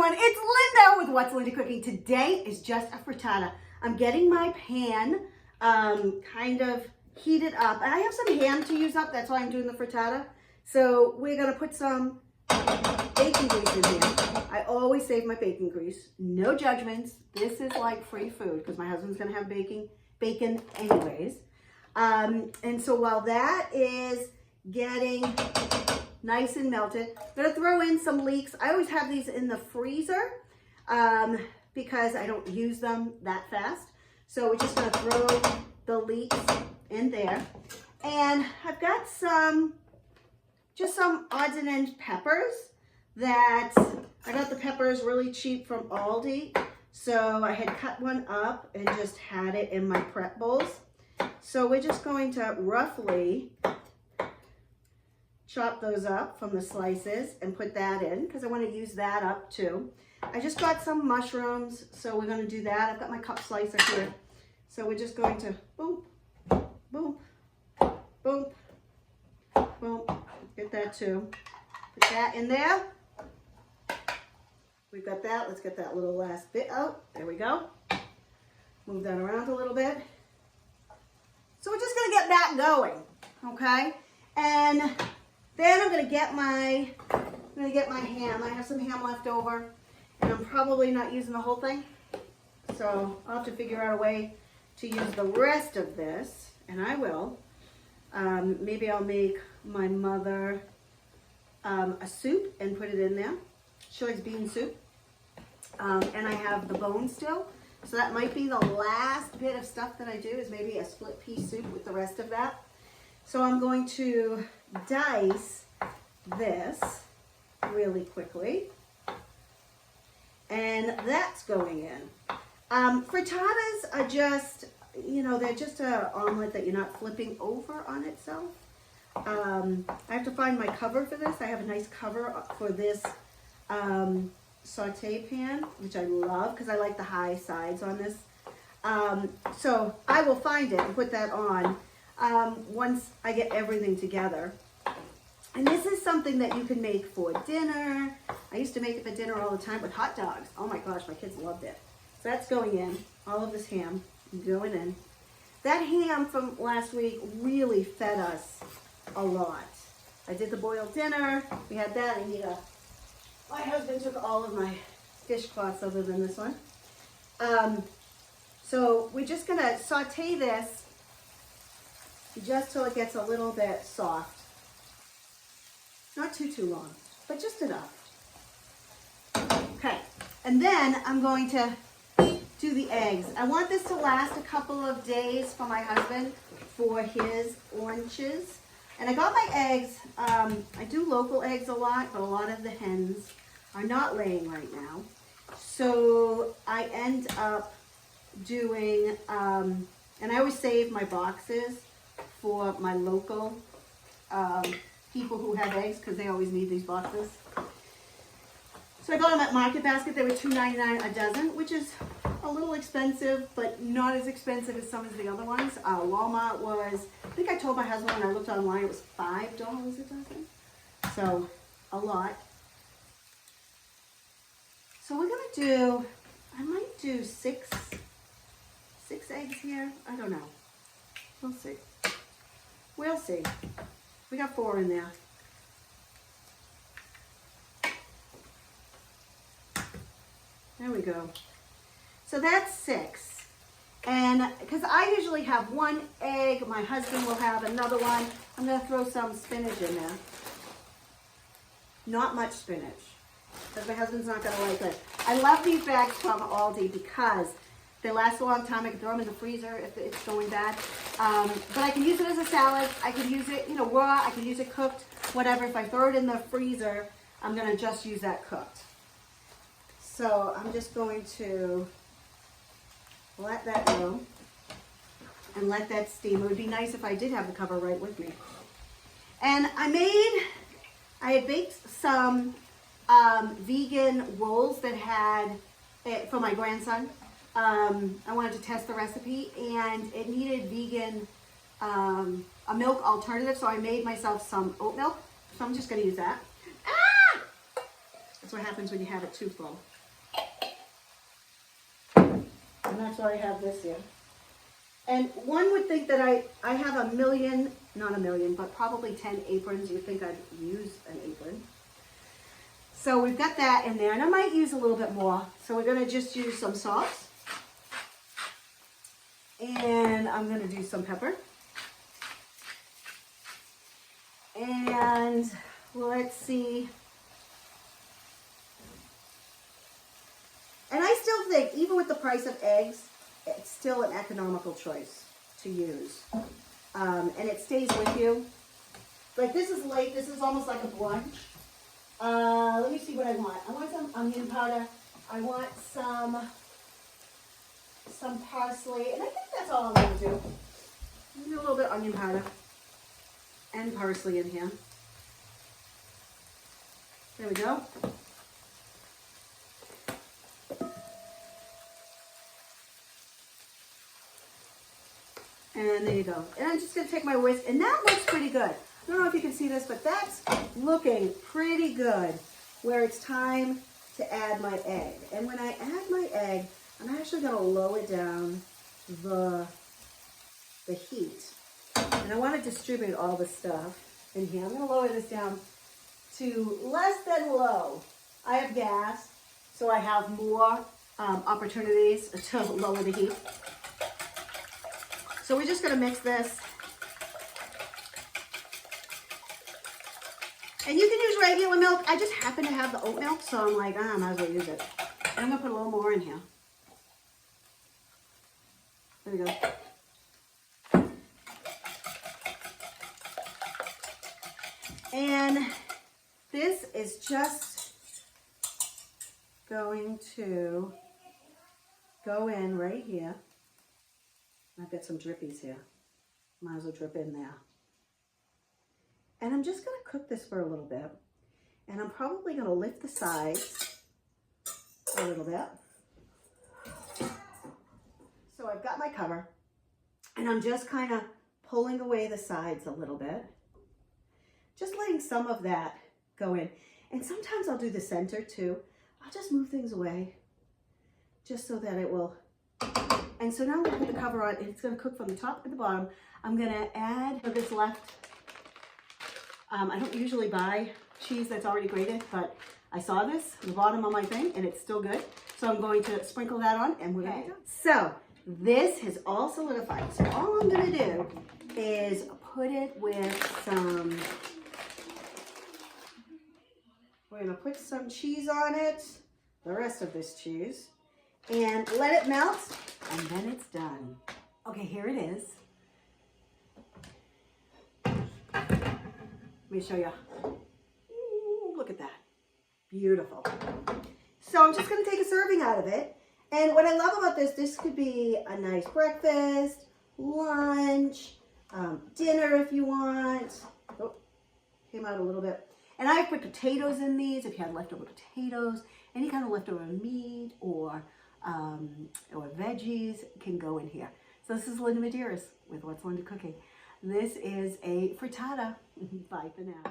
everyone, it's Linda with What's Linda Cooking. Today is just a frittata. I'm getting my pan kind of heated up. I have some ham to use up, that's why I'm doing the frittata. So we're gonna put some bacon grease in here. I always save my bacon grease. No judgments. This is like free food because my husband's gonna have bacon anyways. And so while that is getting nice and melted, I'm gonna throw in some leeks. I always have these in the freezer because I don't use them that fast. So we're just gonna throw the leeks in there. And I've got just some odds and ends peppers that I got the peppers really cheap from Aldi. So I had cut one up and just had it in my prep bowls. So we're just going to roughly chop those up from the slices and put that in because I want to use that up too. I just got some mushrooms, so we're going to do that. I've got my cup slicer here. So we're just going to boom, boom, boom, boom. Get that too. Put that in there. We've got that. Let's get that little last bit out. There we go. Move that around a little bit. So we're just going to get that going, okay? And then I'm going to get my ham. I have some ham left over, and I'm probably not using the whole thing. So I'll have to figure out a way to use the rest of this, and I will. Maybe I'll make my mother a soup and put it in there. She likes bean soup. And I have the bone still. So that might be the last bit of stuff that I do is maybe a split pea soup with the rest of that. So I'm going to dice this really quickly. And that's going in. Frittatas are just, you know, they're just an omelet that you're not flipping over on itself. I have to find my cover for this. I have a nice cover for this saute pan, which I love because I like the high sides on this. So I will find it and put that on once I get everything together. And this is something that you can make for dinner. I used to make it for dinner all the time with hot dogs. Oh my gosh, my kids loved it. So that's going in, all of this ham going in. That ham from last week really fed us a lot. I did the boiled dinner, we had that, and my husband took all of my dishcloths other than this one. So we're just gonna saute this just till it gets a little bit soft. Not too long, but just enough. Okay, and then I'm going to do the eggs. I want this to last a couple of days for my husband for his lunches. And I got my eggs, I do local eggs a lot, but a lot of the hens are not laying right now. So I end up doing, and I always save my boxes for my local people who have eggs because they always need these boxes. So I got them at Market Basket. They were $2.99 a dozen, which is a little expensive, but not as expensive as some of the other ones. Walmart was, I think I told my husband when I looked online, it was $5 a dozen. So a lot. So we're gonna do, I might do six eggs here. I don't know. We'll see. We'll see. We got 4 in there. There we go. So that's 6. And because I usually have 1 egg, my husband will have another one. I'm going to throw some spinach in there. Not much spinach, because my husband's not going to like it. I love these bags from Aldi because they last a long time. I can throw them in the freezer if it's going bad. But I can use it as a salad. I can use it, you know, raw. I can use it cooked, whatever. If I throw it in the freezer, I'm going to just use that cooked. So I'm just going to let that go and let that steam. It would be nice if I did have the cover right with me. And I had baked some vegan rolls that had, for my grandson. I wanted to test the recipe and it needed vegan, a milk alternative. So I made myself some oat milk. So I'm just going to use that. Ah! That's what happens when you have it too full. and that's why I have this here. And one would think that I have a million, not a million, but probably 10 aprons. You'd think I'd use an apron. So we've got that in there, and I might use a little bit more. So we're gonna just use some salt. And I'm gonna do some pepper. And let's see. And I still think, even with the price of eggs, it's still an economical choice to use. And it stays with you. Like this is late, this is almost like a brunch. Let me see what I want. I want some onion powder. I want some parsley. And I think that's all I'm gonna do. I'm gonna do a little bit of onion powder and parsley in here. There we go. And there you go. And I'm just gonna take my whisk, and that looks pretty good. I don't know if you can see this, but that's looking pretty good where it's time to add my egg. And when I add my egg, I'm actually gonna lower down the heat. And I wanna distribute all the stuff in here. I'm gonna lower this down to less than low. I have gas, so I have more opportunities to lower the heat. So we're just gonna mix this. And you can use regular milk. I just happen to have the oat milk, so I'm like, I might as well use it. And I'm gonna put a little more in here. There we go. And this is just going to go in right here. I've got some drippies here. Might as well drip in there. And I'm just gonna cook this for a little bit. And I'm probably gonna lift the sides a little bit. So I've got my cover, and I'm just kind of pulling away the sides a little bit. Just letting some of that go in. And sometimes I'll do the center too. I'll just move things away just so that it will. And so now I'm gonna put the cover on, and it's gonna cook from the top to the bottom. I'm gonna add this left. I don't usually buy cheese that's already grated, but I saw this at the bottom of my thing, and it's still good. So I'm going to sprinkle that on, and we're gonna be done. So this has all solidified. So all I'm gonna do is put it with some, we're gonna put some cheese on it, the rest of this cheese, and let it melt, and then it's done. Okay, here it is. Let me show you. Ooh, look at that. Beautiful. So I'm just gonna take a serving out of it. And what I love about this could be a nice breakfast, lunch, dinner if you want. Oh, came out a little bit. And I put potatoes in these if you have leftover potatoes, any kind of leftover meat or veggies can go in here. So this is Linda Medeiros with What's Linda Cooking. This is a frittata. Bye for now.